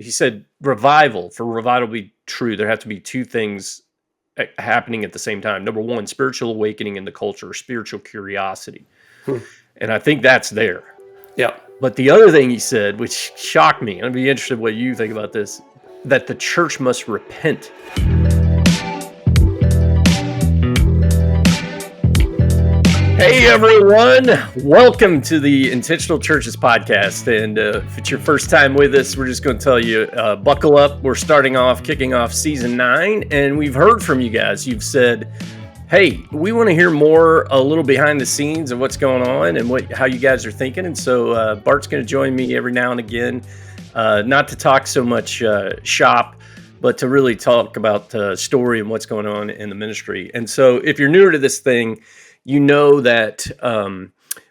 he said revival, for revival to be true, there have to be two things happening at the same time. Number one, spiritual awakening in the culture, spiritual curiosity. And I think that's there. Yeah. But the other thing he said, which shocked me, and I'd be interested in what you think about this, that the church must repent. Hey everyone, welcome to the Intentional Churches podcast. And if it's your first time with us, we're just going to tell you, buckle up. We're kicking off season 9, and we've heard from you guys. You've said, hey, we want to hear more, a little behind the scenes of what's going on and how you guys are thinking. And so Bart's going to join me every now and again, not to talk so much shop, but to really talk about story and what's going on in the ministry. And so if you're newer to this thing, you know that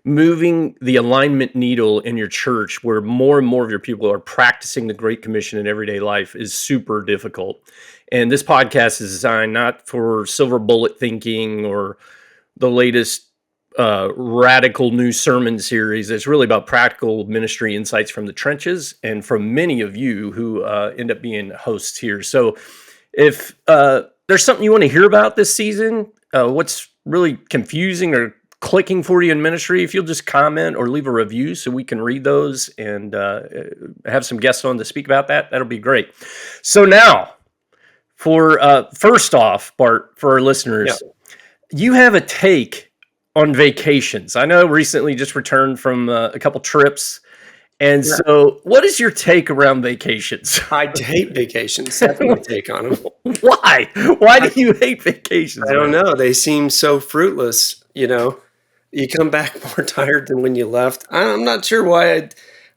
moving the alignment needle in your church, where more and more of your people are practicing the Great Commission in everyday life, is super difficult. And this podcast is designed not for silver bullet thinking or the latest radical new sermon series. It's really about practical ministry insights from the trenches and from many of you who end up being hosts here. So if there's something you want to hear about this season, what's really confusing or clicking for you in ministry, if you'll just comment or leave a review so we can read those and have some guests on to speak about that, that'll be great. So now, for first off, Bart, for our listeners, you have a take on vacations. I know recently just returned from a couple trips. And so what is your take around vacations? I hate vacations. That's my take on them. Why? Why do you hate vacations? I don't know. They seem so fruitless, you know. You come back more tired than when you left. I'm not sure why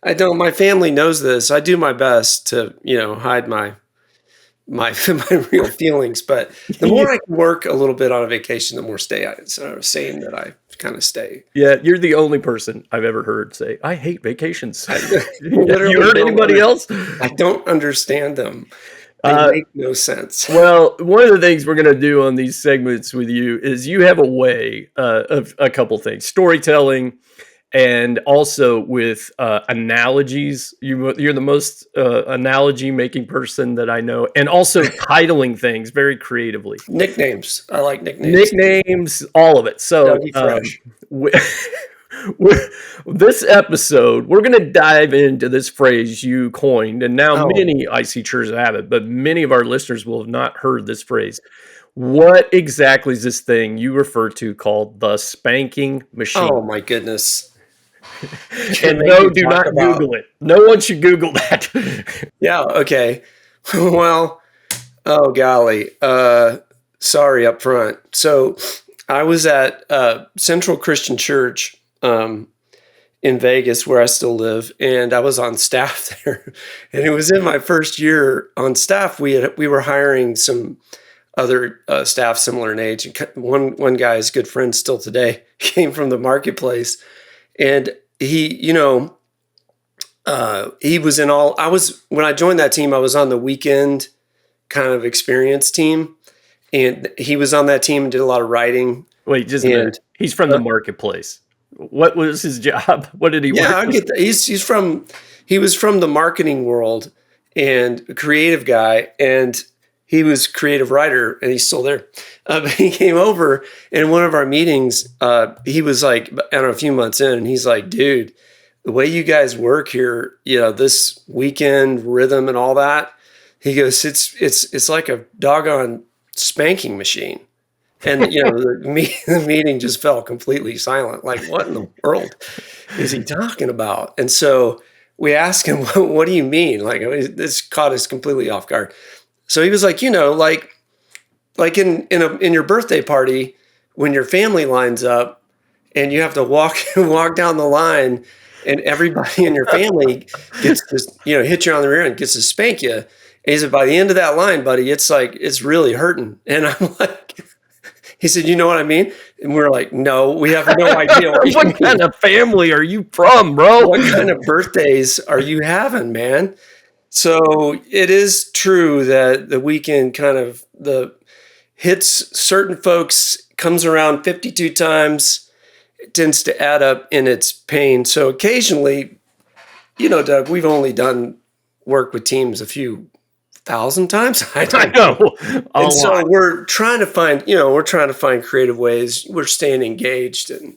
I don't. My family knows this. I do my best to, hide my real feelings. But the more I can work a little bit on a vacation, the more saying that I kind of stay. Yeah, you're the only person I've ever heard say, I hate vacations. You heard anybody else? I don't understand them. They make no sense. Well, one of the things we're going to do on these segments with you is you have a way of a couple things, storytelling, and also with analogies. You're the most analogy-making person that I know, and also titling things very creatively. Nicknames. I like nicknames. Nicknames, all of it. So this episode, we're going to dive into this phrase you coined, and now many IC churches have it, but many of our listeners will have not heard this phrase. What exactly is this thing you refer to called the spanking machine? Oh, my goodness. And no, do not Google it. No one should Google that. Yeah, okay. Well, oh, golly. Sorry up front. So I was at Central Christian Church in Vegas, where I still live, and I was on staff there. And it was in my first year on staff. We were hiring some other staff similar in age. One guy's good friend still today came from the marketplace, and he was in all. When I joined that team, I was on the weekend kind of experience team, and he was on that team and did a lot of writing. Wait, just a minute. He's from the marketplace. What was his job? What did he work? I get that. He was from the marketing world and a creative guy, and he was creative writer, and he's still there. But he came over in one of our meetings. He was like, I don't know, a few months in, and he's like, dude, the way you guys work here, this weekend rhythm and all that, he goes, it's like a doggone spanking machine. And, the meeting just fell completely silent. Like, what in the world is he talking about? And so we asked him, what do you mean? Like, this caught us completely off guard. So he was like, like in your birthday party, when your family lines up and you have to walk down the line, and everybody in your family gets to, hit you on the rear end, gets to spank you. And he said, by the end of that line, buddy, it's really hurting. And I'm like, he said, you know what I mean? And we're like, no, we have no idea. What kind of family are you from, bro? What kind of birthdays are you having, man? So it is true that the weekend kind of hits certain folks, comes around 52 times. It tends to add up in its pain. So occasionally, Doug, we've only done work with teams a few thousand times. I I don't know. know a And so lot. we're trying to find creative ways. We're staying engaged, and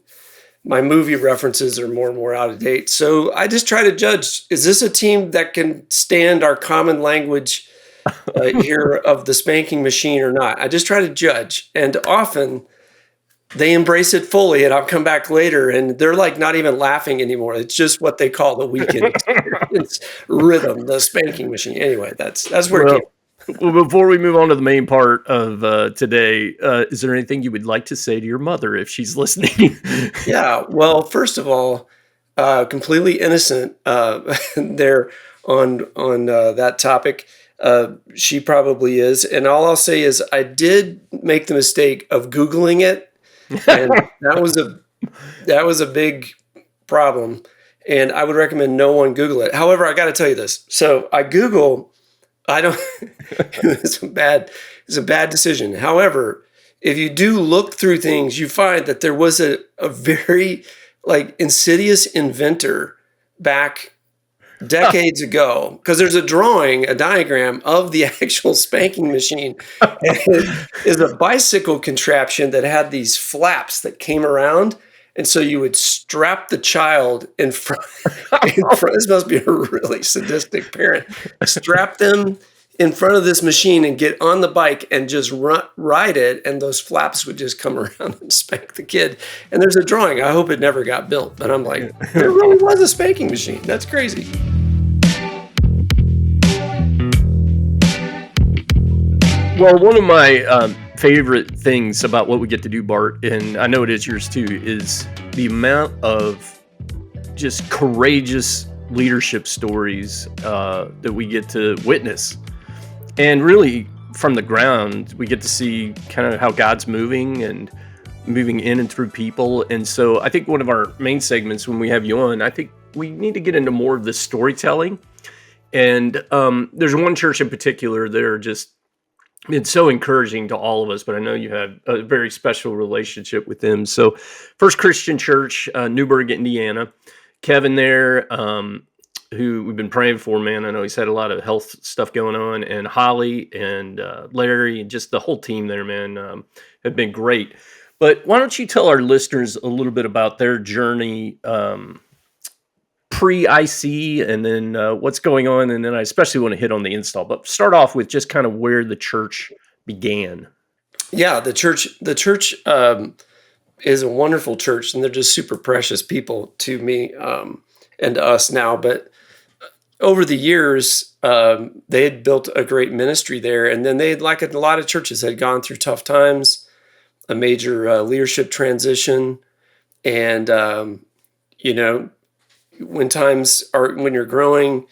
my movie references are more and more out of date. So I just try to judge, is this a team that can stand our common language here of the spanking machine or not? I just try to judge. And often they embrace it fully, and I'll come back later and they're like not even laughing anymore. It's just what they call the weekend experience rhythm, the spanking machine. Anyway, that's where it came. Well, before we move on to the main part of today, is there anything you would like to say to your mother if she's listening? Yeah. Well, first of all, completely innocent there on that topic. She probably is, and all I'll say is I did make the mistake of Googling it, and that was a big problem. And I would recommend no one Google it. However, I got to tell you this. So I Google. I don't. It's a bad decision. However, if you do look through things, you find that there was a very like insidious inventor back decades ago, because there's a diagram of the actual spanking machine. And it is a bicycle contraption that had these flaps that came around. And so you would strap the child in front. This must be a really sadistic parent. Strap them in front of this machine and get on the bike and just ride it. And those flaps would just come around and spank the kid. And there's a drawing. I hope it never got built. But I'm like, there really was a spanking machine. That's crazy. Well, one of my favorite things about what we get to do, Bart, and I know it is yours too, is the amount of just courageous leadership stories that we get to witness. And really, from the ground, we get to see kind of how God's moving and moving in and through people. And so I think one of our main segments when we have you on, I think we need to get into more of the storytelling. And there's one church in particular that are just, it's so encouraging to all of us, but I know you have a very special relationship with them. So First Christian Church, Newburgh, Indiana. Kevin there, who we've been praying for, man. I know he's had a lot of health stuff going on. And Holly and Larry and just the whole team there, man, have been great. But why don't you tell our listeners a little bit about their journey pre-IC, and then what's going on, and then I especially want to hit on the install. But start off with just kind of where the church began. Yeah, the church is a wonderful church, and they're just super precious people to me and to us now. But over the years, they had built a great ministry there, and then they had, like a lot of churches, had gone through tough times, a major leadership transition, and when you're growing,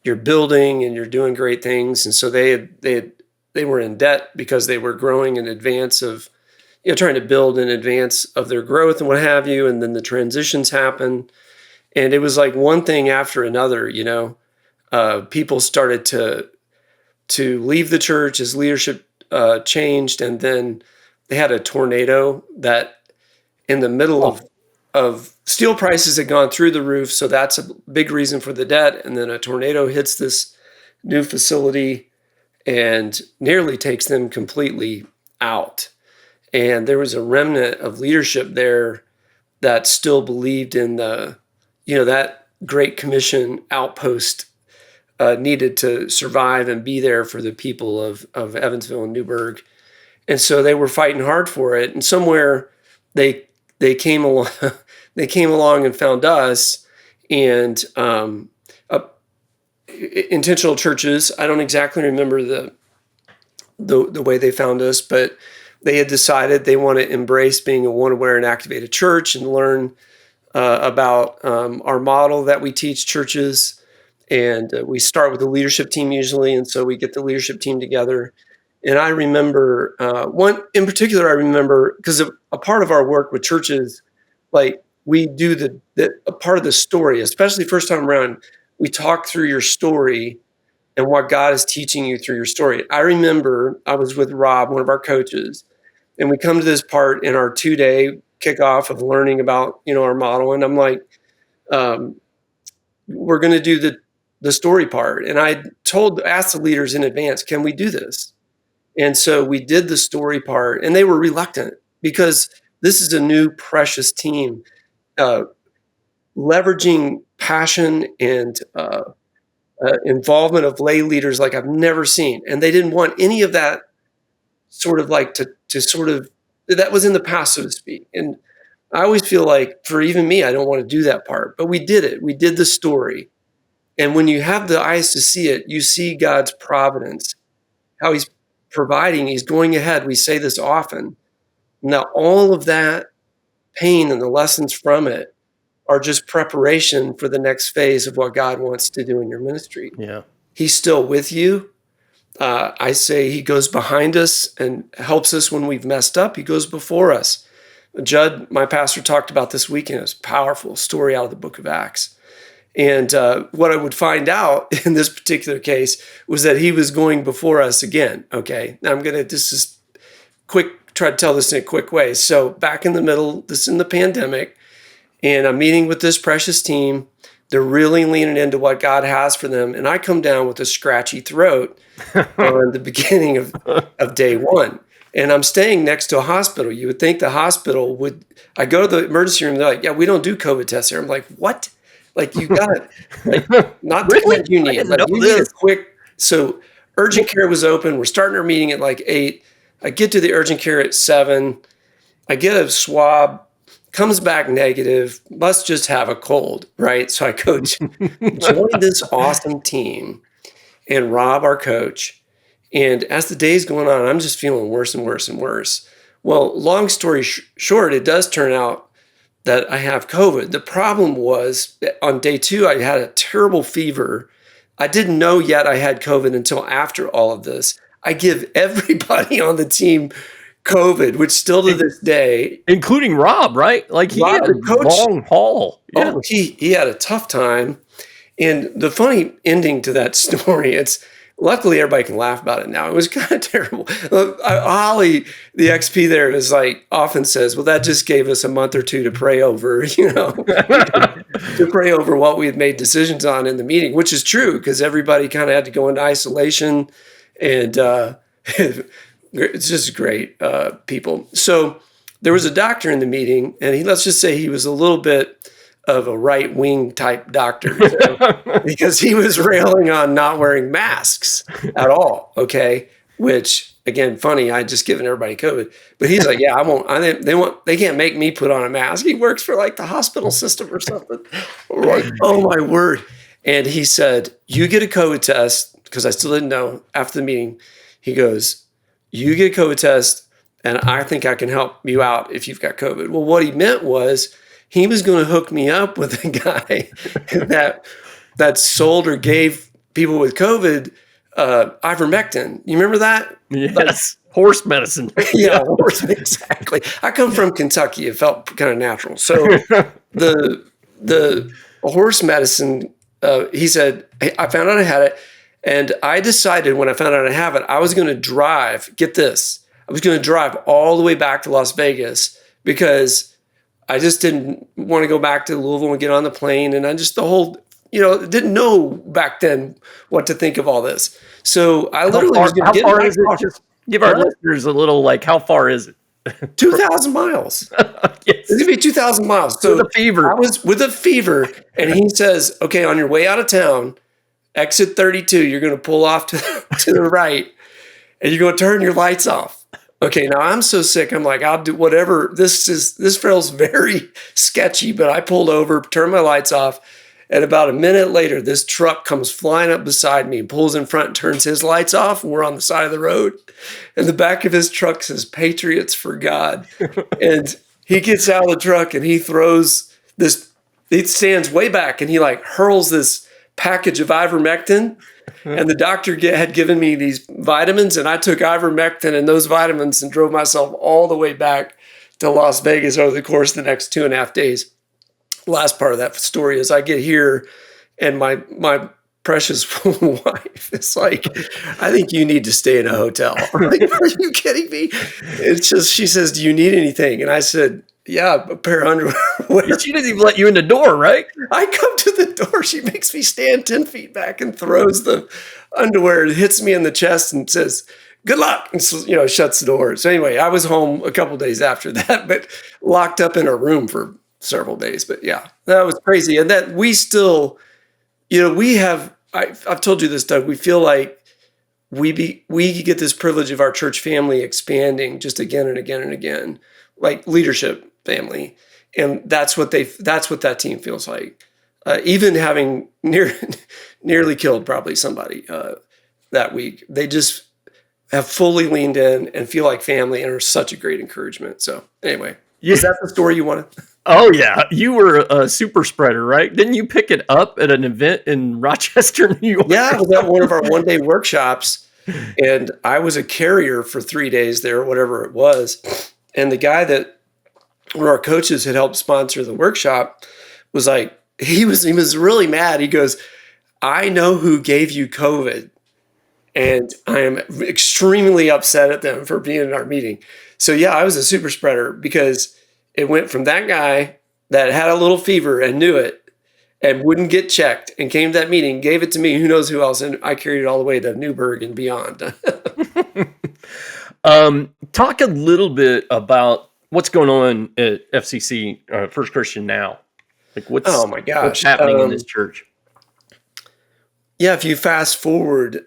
you're building and you're doing great things. And so they were in debt because they were growing in advance of, trying to build in advance of their growth and what have you. And then the transitions happen. And it was like one thing after another, people started to leave the church as leadership changed. And then they had a tornado that in the middle of steel prices had gone through the roof. So that's a big reason for the debt. And then a tornado hits this new facility and nearly takes them completely out. And there was a remnant of leadership there that still believed in that Great Commission outpost needed to survive and be there for the people of Evansville and Newburgh. And so they were fighting hard for it. And somewhere they came along. They came along and found us, and intentional churches. I don't exactly remember the way they found us, but they had decided they want to embrace being a one-aware and activated church and learn about our model that we teach churches. And we start with the leadership team usually, and so we get the leadership team together. And I remember one in particular. I remember because a part of our work with churches, like we do a part of the story, especially first time around, we talk through your story and what God is teaching you through your story. I remember I was with Rob, one of our coaches, and we come to this part in our 2-day kickoff of learning about, our model. And I'm like, we're going to do the the story part. And I asked the leaders in advance, can we do this? And so we did the story part, and they were reluctant because this is a new, precious team, leveraging passion and involvement of lay leaders like I've never seen. And they didn't want any of that sort of like to sort of, that was in the past, so to speak. And I always feel like for even me, I don't want to do that part, but we did it. We did the story. And when you have the eyes to see it, you see God's providence, how he's providing, he's going ahead. We say this often. Now, all of that pain and the lessons from it are just preparation for the next phase of what God wants to do in your ministry. Yeah. He's still with you. I say he goes behind us and helps us when we've messed up. He goes before us. Judd, my pastor, talked about this weekend. It was a powerful story out of the book of Acts. And what I would find out in this particular case was that he was going before us again. Okay, now I'm going to just try to tell this in a quick way. So back in the middle, this is in the pandemic, and I'm meeting with this precious team. They're really leaning into what God has for them. And I come down with a scratchy throat on the beginning of day one. And I'm staying next to a hospital. You would think the hospital would, I go to the emergency room, they're like, yeah, we don't do COVID tests here. I'm like, what? Like, you got it. Like, not the kind you need. Like, you need a quick, so urgent care was open. We're starting our meeting at like 8. I get to the urgent care at 7. I get a swab, comes back negative, must just have a cold, right? So I go join this awesome team and Rob, our coach. And as the day's going on, I'm just feeling worse and worse and worse. Well, long story short, it does turn out that I have COVID. The problem was on day 2, I had a terrible fever. I didn't know yet I had COVID until after all of this. I give everybody on the team COVID, which still to this day, including Rob, right? Like he had a long haul. Yeah. Oh, he had a tough time. And the funny ending to that story, it's luckily everybody can laugh about it now. It was kind of terrible. Holly, the XP there, is like often says, well, that just gave us a month or 2 to pray over, to pray over what we had made decisions on in the meeting, which is true because everybody kind of had to go into isolation, and it's just great people. So there was a doctor in the meeting, and let's just say he was a little bit of a right-wing type doctor because he was railing on not wearing masks at all. Okay. Which again, funny, I just given everybody COVID, but he's like, yeah, I won't, they can't make me put on a mask. He works for like the hospital system or something. Like, oh my word. And he said, you get a COVID test, because I still didn't know after the meeting. He goes, you get a COVID test and I think I can help you out if you've got COVID. Well, what he meant was, he was going to hook me up with a guy that sold or gave people with COVID ivermectin. You remember that? Yes. Horse medicine. Yeah, horse, exactly. I come from Kentucky. It felt kind of natural. So the horse medicine, he said, hey, I found out I had it. And I decided when I found out I have it, I was going to drive, get this, I was going to drive all the way back to Las Vegas because I just didn't want to go back to Louisville and get on the plane. And I just, didn't know back then what to think of all this. So I literally was going to get in my car. Just give our listeners a little, like, how far is it? 2,000 miles. Yes. It's going to be 2,000 miles. So with a fever. I was with a fever. And he says, okay, on your way out of town, exit 32, you're going to pull off to the right and you're going to turn your lights off. Okay, now I'm so sick. I'm like, I'll do whatever. This feels very sketchy, but I pulled over, turned my lights off, and about a minute later, this truck comes flying up beside me, pulls in front, and turns his lights off, and we're on the side of the road. And the back of his truck says, Patriots for God. And he gets out of the truck and he throws this, he stands way back and he like hurls this package of ivermectin. And the doctor had given me these vitamins, and I took ivermectin and those vitamins and drove myself all the way back to Las Vegas over the course of the next 2.5 days. Last part of that story is I get here, and my precious wife is like, I think you need to stay in a hotel. I'm like, are you kidding me? It's just, she says, do you need anything? And I said, Yeah, a pair of underwear. She didn't even let you in the door, right? I come to the door. She makes me stand 10 feet back and throws the underwear, hits me in the chest and says, good luck. And so, shuts the door. So anyway, I was home a couple days after that, but locked up in a room for several days. But yeah, that was crazy. And that we still, I've told you this, Doug, we feel like we get this privilege of our church family expanding just again and again and again, like leadership family. And that's what that team feels like. Even having nearly killed probably somebody that week, they just have fully leaned in and feel like family and are such a great encouragement. So anyway, is that the story you wanted? Oh yeah, you were a super spreader, right? Didn't you pick it up at an event in Rochester, New York? Yeah, I was at one of our one-day workshops, and I was a carrier for 3 days there, whatever it was. And the guy that one of our coaches had helped sponsor the workshop was like, he was really mad. He goes, I know who gave you COVID, and I am extremely upset at them for being in our meeting. So yeah, I was a super spreader because it went from that guy that had a little fever and knew it and wouldn't get checked and came to that meeting, gave it to me, who knows who else, and I carried it all the way to Newburgh and beyond. Talk a little bit about what's going on at FCC First Christian Now. Like what's happening in this church? Yeah, if you fast forward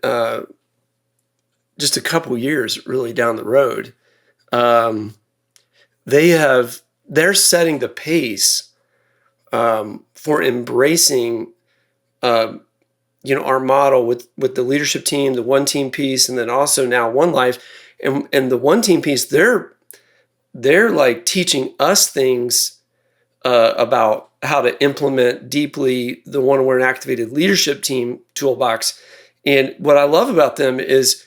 just a couple years really down the road, they're setting the pace for embracing our model with the leadership team, the one team piece, and then also now One Life. And the one team piece, they're like teaching us things about how to implement deeply the One Aware and Activated Leadership Team toolbox. And what I love about them is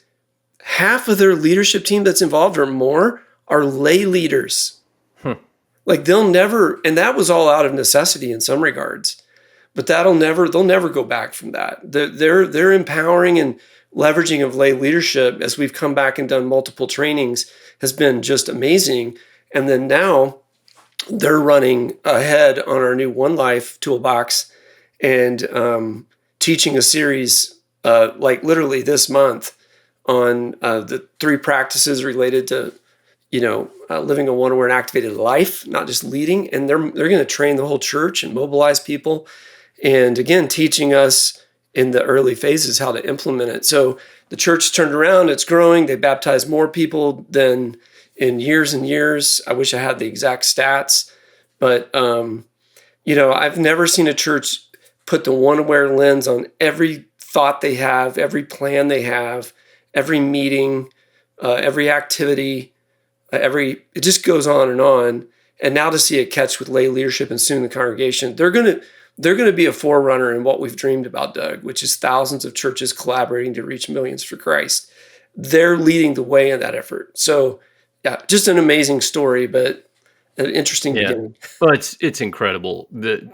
half of their leadership team that's involved or more are lay leaders. Like they'll never, and that was all out of necessity in some regards, but they'll never go back from that. They're empowering and leveraging of lay leadership, as we've come back and done multiple trainings, has been just amazing. And then now they're running ahead on our new One Life toolbox and teaching a series like literally this month on the 3 practices related to living a one-aware and activated life, not just leading. And they're going to train the whole church and mobilize people. And again, teaching us in the early phases how to implement it. So the church turned around, it's growing. They baptized more people than in years and years. I wish I had the exact stats, but I've never seen a church put the one aware lens on every thought they have, every plan they have, every meeting, every activity, it just goes on. And now to see it catch with lay leadership and soon the congregation, they're going to be a forerunner in what we've dreamed about, Doug, which is thousands of churches collaborating to reach millions for Christ. They're leading the way in that effort. So yeah, just an amazing story, but an interesting beginning. Well, it's incredible. The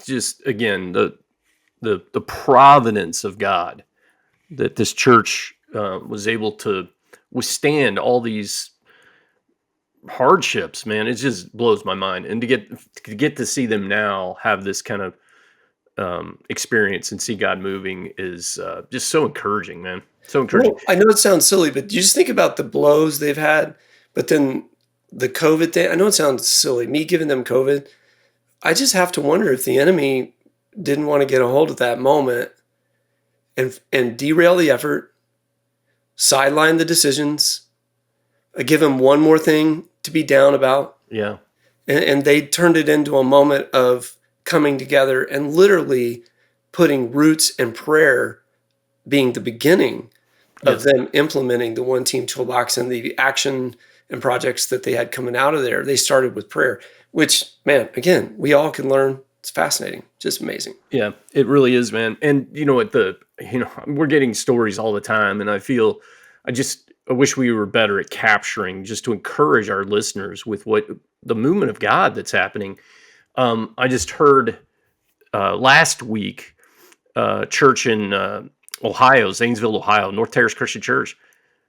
providence of God that this church was able to withstand all these hardships, man. It just blows my mind. And to get to see them now have this kind of experience and see God moving is just so encouraging, man. So encouraging. Well, I know it sounds silly, but you just think about the blows they've had, but then the COVID thing. I know it sounds silly, me giving them COVID. I just have to wonder if the enemy didn't want to get a hold of that moment and derail the effort, sideline the decisions, give them one more thing to be down about. Yeah. And they turned it into a moment of coming together and literally putting roots and prayer being the beginning of them implementing the one team toolbox and the action and projects that they had coming out of there. They started with prayer, which, man, again, we all can learn. It's fascinating. Just amazing. Yeah, it really is, man. And we're getting stories all the time, and I wish we were better at capturing, just to encourage our listeners with what the movement of God that's happening. I just heard last week, church in Ohio, Zanesville, Ohio, North Terrace Christian Church,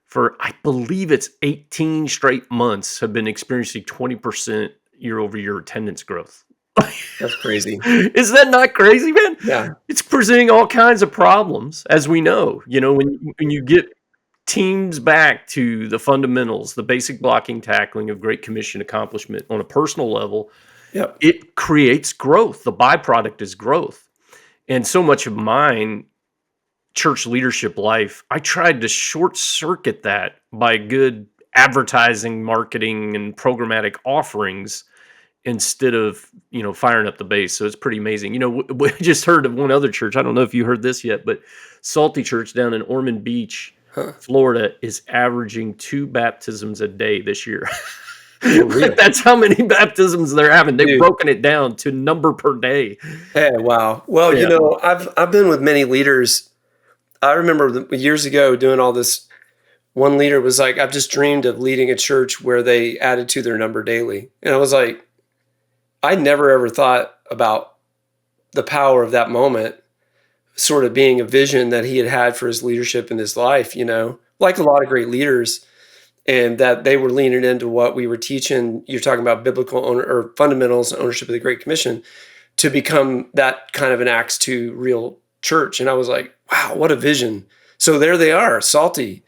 for I believe it's 18 straight months have been experiencing 20% year-over-year attendance growth. That's crazy. Is that not crazy, man? Yeah. It's presenting all kinds of problems, as we know. When you get teams back to the fundamentals, the basic blocking, tackling of Great Commission accomplishment on a personal level, Yep. it creates growth. The byproduct is growth. And so much of mine church leadership life, I tried to short circuit that by good advertising, marketing, and programmatic offerings instead of, firing up the base. So it's pretty amazing. We just heard of one other church. I don't know if you heard this yet, but Salty Church down in Ormond Beach, Florida is averaging 2 baptisms a day this year. Really? That's how many baptisms they're having. They've broken it down to number per day. Hey, wow. Well, Yeah. I've been with many leaders. I remember years ago doing all this. One leader was like, I've just dreamed of leading a church where they added to their number daily. And I was like, I never ever thought about the power of that moment sort of being a vision that he had for his leadership in his life, like a lot of great leaders, and that they were leaning into what we were teaching. You're talking about biblical or fundamentals and ownership of the Great Commission to become that kind of an Acts 2 real church. And I was like, wow, what a vision. So there they are, Salty,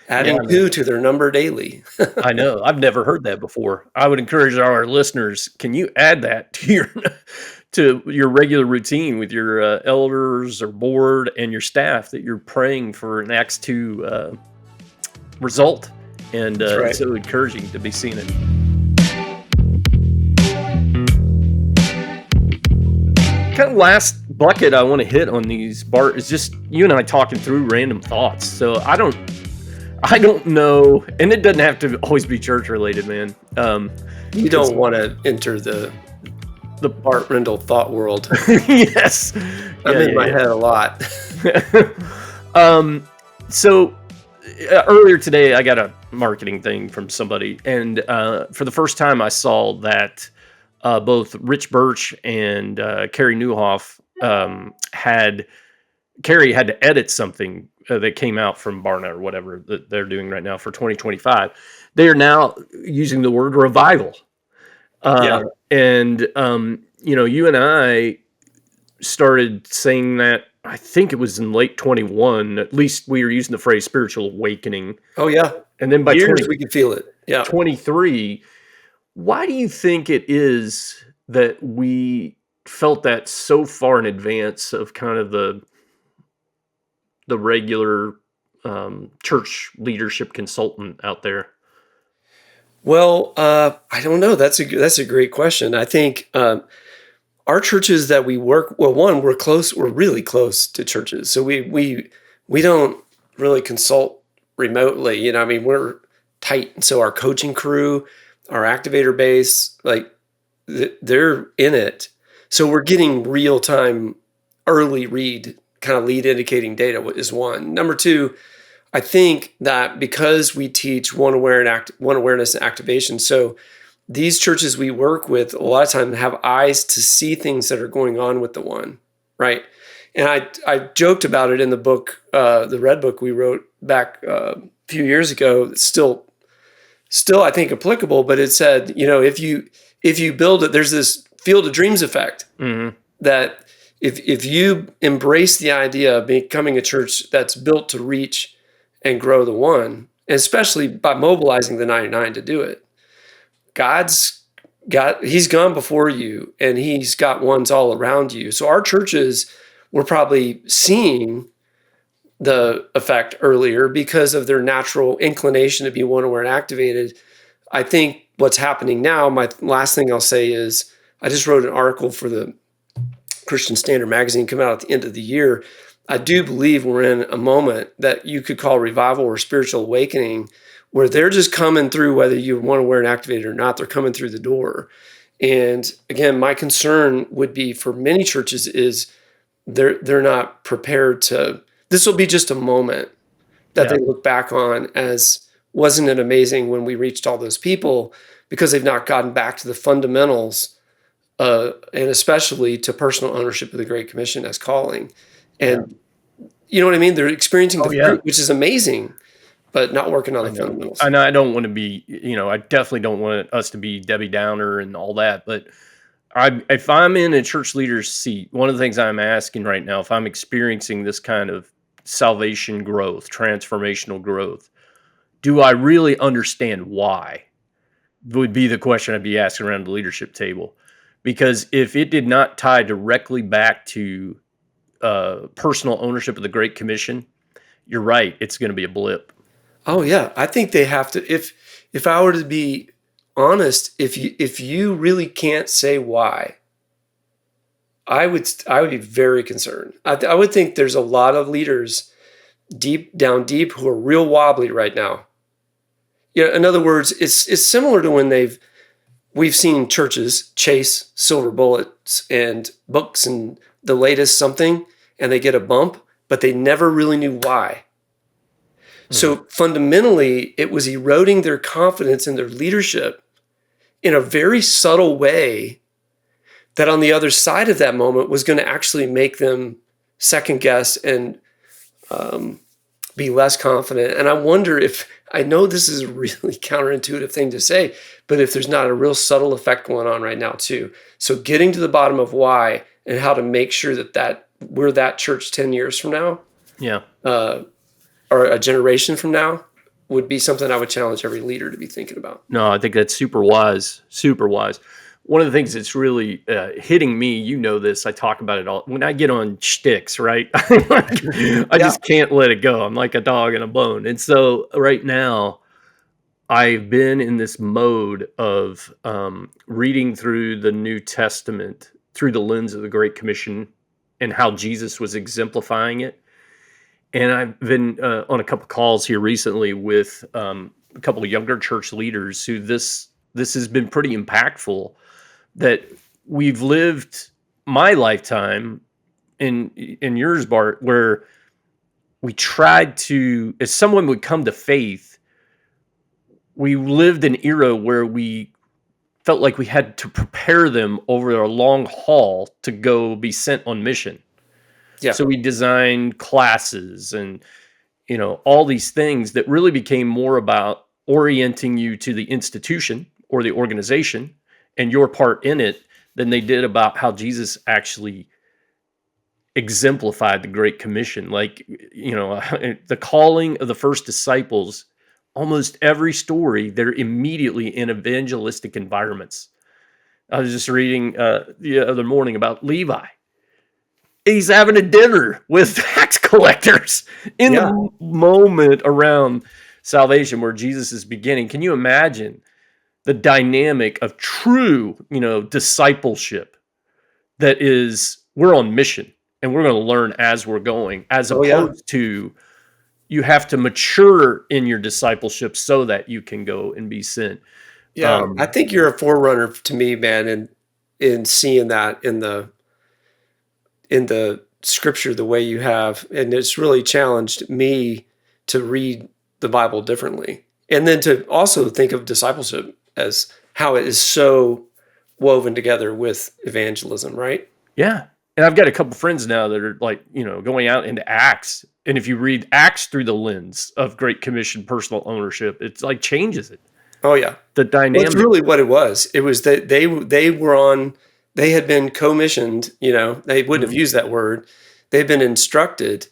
adding 2 to their number daily. I know. I've never heard that before. I would encourage our listeners, can you add that to your regular routine with your elders or board and your staff, that you're praying for an Acts 2 result? And right. It's so encouraging to be seeing it. Kind of last bucket I want to hit on these, Bart, is just you and I talking through random thoughts. So I don't know, and it doesn't have to always be church related, man. You don't want to enter the Bart Rendel thought world. Yes, I'm in my head a lot. So earlier today, I got a marketing thing from somebody, and for the first time, I saw that both Rich Birch and Carrie Newhoff Carrie had to edit something that came out from Barna or whatever that they're doing right now for 2025. They are now using the word revival. And, you and I started saying that, I think it was in late 21, at least we were using the phrase spiritual awakening. Oh, yeah. And then by years we could feel it. Yeah. 23, why do you think it is that we felt that so far in advance of kind of the regular church leadership consultant out there? Well, I don't know. That's a great question. I think our churches that we work, well, one, we're really close to churches. So we don't really consult remotely. We're tight. So our coaching crew, our activator base, like they're in it. So we're getting real time, early read, kind of lead indicating data is one. Number two, I think that because we teach one awareness and activation, so these churches we work with a lot of times have eyes to see things that are going on with the one, right? And I joked about it in the book, the Red Book we wrote back a few years ago. It's still I think applicable, but it said, if you build it, there's this field of dreams effect that if you embrace the idea of becoming a church that's built to reach and grow the one, and especially by mobilizing the 99 to do it, he's gone before you and he's got ones all around you. So our churches were probably seeing the effect earlier because of their natural inclination to be one aware and activated. I think what's happening now, my last thing I'll say is I just wrote an article for the Christian Standard magazine, come out at the end of the year. I do believe we're in a moment that you could call revival or spiritual awakening, where they're just coming through, whether you want to wear an activator or not, they're coming through the door. And again, my concern would be for many churches is they're not prepared to, this will be just a moment that they look back on as, wasn't it amazing when we reached all those people, because they've not gotten back to the fundamentals, and especially to personal ownership of the Great Commission as calling. And you know what I mean? They're experiencing the fruit, which is amazing. but not working on I the know. fundamentals. I know I don't want to be, I definitely don't want us to be Debbie Downer and all that. But if I'm in a church leader's seat, one of the things I'm asking right now, if I'm experiencing this kind of salvation growth, transformational growth, do I really understand why? Would be the question I'd be asking around the leadership table. Because if it did not tie directly back to personal ownership of the Great Commission, you're right. It's going to be a blip. Oh yeah, I think they have to. If I were to be honest, if you really can't say why, I would be very concerned. I would think there's a lot of leaders deep who are real wobbly right now. Yeah, in other words, it's similar to when we've seen churches chase silver bullets and books and the latest something, and they get a bump, but they never really knew why. So fundamentally, it was eroding their confidence in their leadership in a very subtle way that on the other side of that moment was going to actually make them second guess and be less confident. And I wonder if, I know this is a really counterintuitive thing to say, but if there's not a real subtle effect going on right now too. So getting to the bottom of why and how to make sure that we're that church 10 years from now. Yeah. Or a generation from now would be something I would challenge every leader to be thinking about. No, I think that's super wise. Super wise. One of the things that's really hitting me, this, I talk about it all. When I get on shticks, right? I just can't let it go. I'm like a dog in a bone. And so right now, I've been in this mode of reading through the New Testament through the lens of the Great Commission and how Jesus was exemplifying it. And I've been on a couple calls here recently with a couple of younger church leaders who this has been pretty impactful, that we've lived my lifetime in yours, Bart, where we tried to, as someone would come to faith, we lived an era where we felt like we had to prepare them over a long haul to go be sent on mission. Yeah. So we designed classes and, all these things that really became more about orienting you to the institution or the organization and your part in it than they did about how Jesus actually exemplified the Great Commission. Like, the calling of the first disciples, almost every story, they're immediately in evangelistic environments. I was just reading the other morning about Levi. He's having a dinner with tax collectors in the moment around salvation where Jesus is beginning. Can you imagine the dynamic of true, discipleship that is, we're on mission and we're going to learn as we're going, as opposed to you have to mature in your discipleship so that you can go and be sent. Yeah, I think you're a forerunner to me, man, in seeing that in the scripture the way you have, and it's really challenged me to read the Bible differently, and then to also think of discipleship as how it is so woven together with evangelism, right? Yeah. And I've got a couple friends now that are like, going out into Acts. And if you read Acts through the lens of Great Commission personal ownership, it's like changes it. Oh yeah. The dynamic. That's really what it was. It was that they had been commissioned, they wouldn't have used that word. They've been instructed.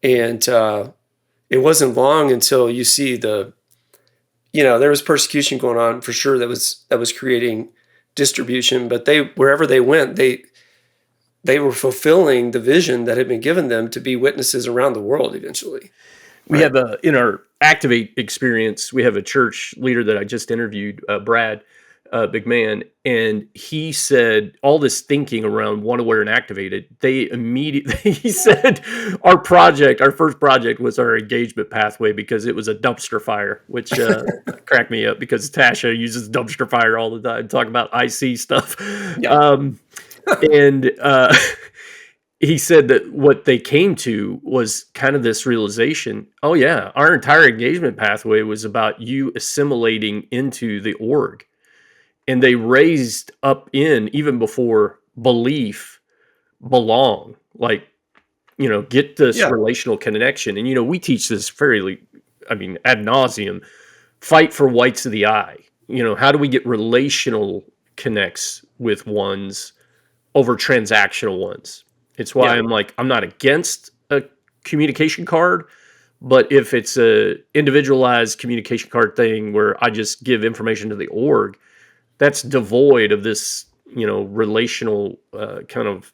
And it wasn't long until you see there was persecution going on for sure that was creating distribution, but wherever they went, they were fulfilling the vision that had been given them to be witnesses around the world eventually. We have in our Activate experience, we have a church leader that I just interviewed, Brad, big man, and he said all this thinking around One Aware and Activated, he said our first project was our engagement pathway because it was a dumpster fire, which cracked me up because Tasha uses dumpster fire all the time, talk about IC stuff. Yeah. And he said that what they came to was kind of this realization, oh yeah, our entire engagement pathway was about you assimilating into the org. And they raised up even before belief, belong, like, get this relational connection. And, we teach this fairly ad nauseum, fight for whites of the eye. How do we get relational connects with ones over transactional ones? It's why I'm not against a communication card, but if it's a individualized communication card thing where I just give information to the org, that's devoid of this, relational kind of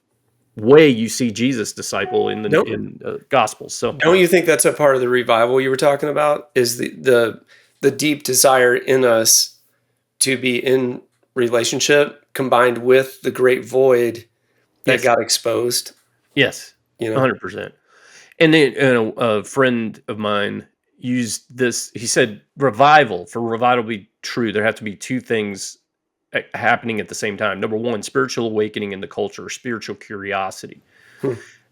way you see Jesus disciple in the Gospels. So, don't you think that's a part of the revival you were talking about? Is the deep desire in us to be in relationship combined with the great void that got exposed? Yes, 100%. And then a friend of mine used this. He said, for revival to be true, there have to be two things happening at the same time. Number one, spiritual awakening in the culture, spiritual curiosity.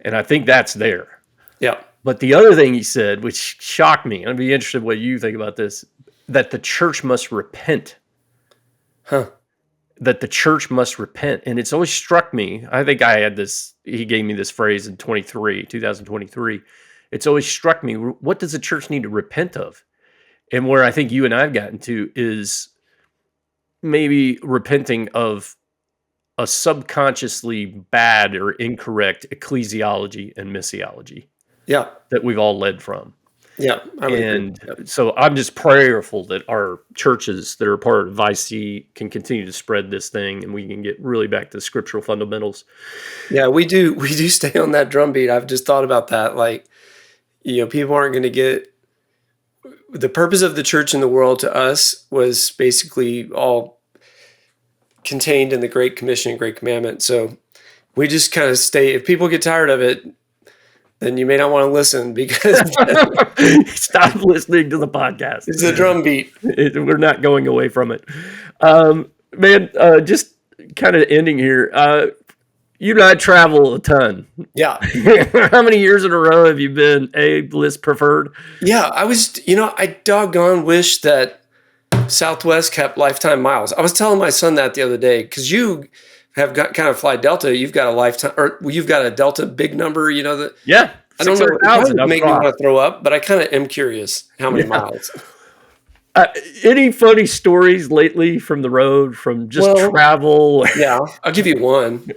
And I think that's there. Yeah. But the other thing he said, which shocked me, I'd be interested what you think about this, that the church must repent. That the church must repent. And it's always struck me, I think I had this, he gave me this phrase in 2023. It's always struck me, what does the church need to repent of? And where I think you and I have gotten to is maybe repenting of a subconsciously bad or incorrect ecclesiology and missiology that we've all led from. Yeah. So I'm just prayerful that our churches that are part of IC can continue to spread this thing and we can get really back to scriptural fundamentals. Yeah, we do stay on that drumbeat. I've just thought about that. Like, people aren't going to get the purpose of the church in the world to us was basically all contained in the Great Commission and Great Commandment. So we just kind of stay. If people get tired of it, then you may not want to listen because stop listening to the podcast. It's a drum beat. We're not going away from it. Just kind of ending here. You and I travel a ton. Yeah. How many years in a row have you been A-list preferred? Yeah, I doggone wish that Southwest kept lifetime miles. I was telling my son that the other day because you have got kind of fly Delta. You've got a lifetime, or you've got a Delta big number. I don't know. It would make me want to throw up, but I kind of am curious how many miles. Any funny stories lately from the road, from just travel? Yeah, I'll give you one.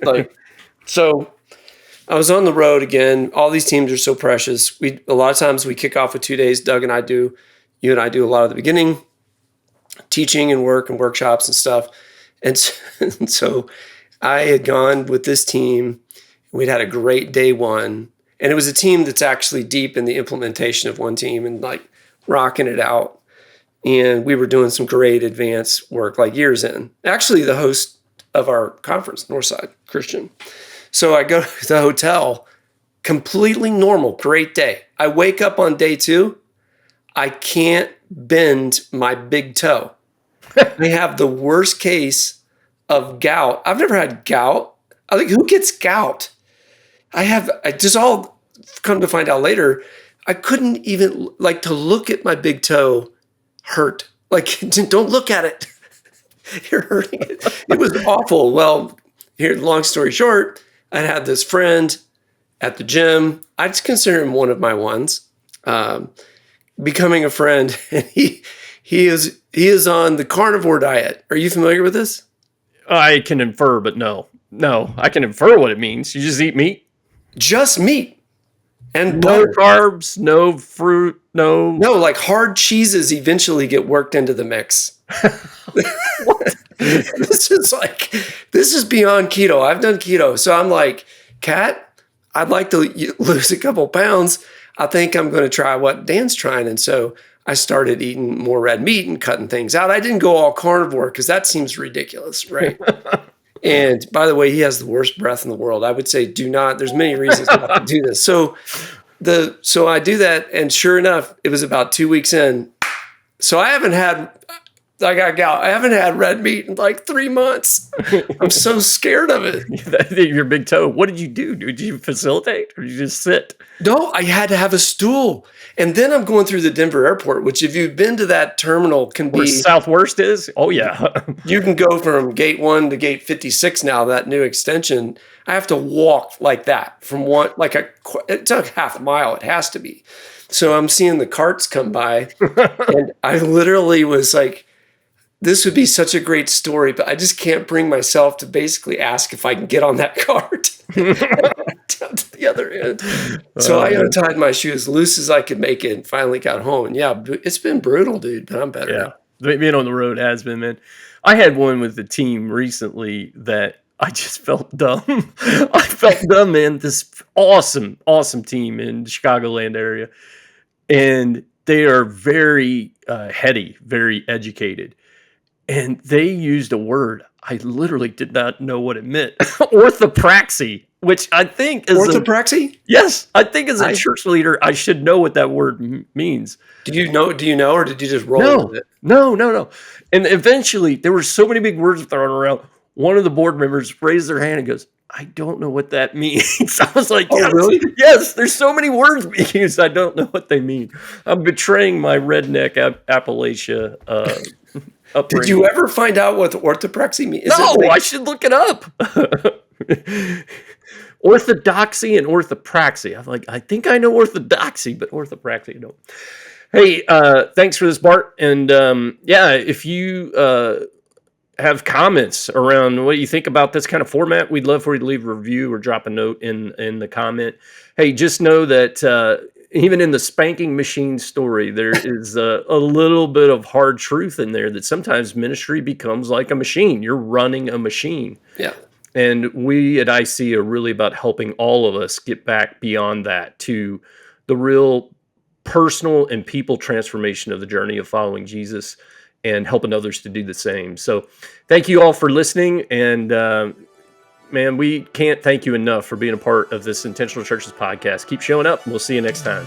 So I was on the road again. All these teams are so precious. A lot of times we kick off with 2 days. Doug and I do. You and I do a lot of the beginning, teaching and work and workshops and stuff. And so I had gone with this team. We'd had a great day one. And it was a team that's actually deep in the implementation of one team and rocking it out. And we were doing some great advanced work years in. Actually, the host of our conference, Northside Christian. So I go to the hotel, completely normal, great day. I wake up on day 2. I can't bend my big toe. I have the worst case of gout. I've never had gout. I think, who gets gout? I just all come to find out later, I couldn't even, to look at my big toe hurt. Don't look at it. You're hurting it. It was awful. Well, here, long story short, I had this friend at the gym. I just consider him one of my ones. Becoming a friend, and he is on the carnivore diet. Are you familiar with this? I can infer, but no, I can infer what it means. You just eat meat, just meat, and no carbs, no fruit, no. Hard cheeses eventually get worked into the mix. What? This is beyond keto. I've done keto, so I'm like, Kat, I'd like to lose a couple pounds. I think I'm going to try what Dan's trying. And so I started eating more red meat and cutting things out. I didn't go all carnivore because that seems ridiculous, right? And by the way, he has the worst breath in the world. I would say do not. There's many reasons not to do this. So I do that, and sure enough, it was about 2 weeks in. So I haven't had red meat in 3 months. I'm so scared of it. Your big toe. What did you do? Did you facilitate or did you just sit? No, I had to have a stool. And then I'm going through the Denver airport, which if you've been to that terminal can Where be... Southwest is? Oh, yeah. You can go from gate 1 to gate 56 now, that new extension. I have to walk like that from one... it took half a mile. It has to be. So I'm seeing the carts come by, and I literally was like, this would be such a great story, but I just can't bring myself to basically ask if I can get on that cart down to the other end. So I untied my shoes loose as I could make it and finally got home. And yeah, it's been brutal, dude, but I'm better now. Being on the road has been, man. I had one with the team recently that I just felt dumb. I felt dumb, man. This awesome team in the Chicagoland area. And they are very heady, very educated. And they used a word I literally did not know what it meant. Orthopraxy, which I think is orthopraxy. Yes, I think as a church leader, I should know what that word means. Do you know, or did you just roll with it? No. And eventually, there were so many big words thrown around. One of the board members raised their hand and goes, I don't know what that means. I was like, oh, really? Yes, there's so many words being used. I don't know what they mean. I'm betraying my redneck Appalachia upbringing. Did you ever find out what the orthopraxy means? No, I should look it up. Orthodoxy and orthopraxy. I'm like, I think I know orthodoxy, but orthopraxy, no. Hey, thanks for this, Bart. And if you have comments around what you think about this kind of format, we'd love for you to leave a review or drop a note in the comment. Hey, just know that even in the spanking machine story, there is a little bit of hard truth in there that sometimes ministry becomes like a machine. You're running a machine. Yeah. And we at IC are really about helping all of us get back beyond that to the real personal and people transformation of the journey of following Jesus and helping others to do the same. So thank you all for listening. And man, we can't thank you enough for being a part of this Intentional Churches podcast. Keep showing up. We'll see you next time.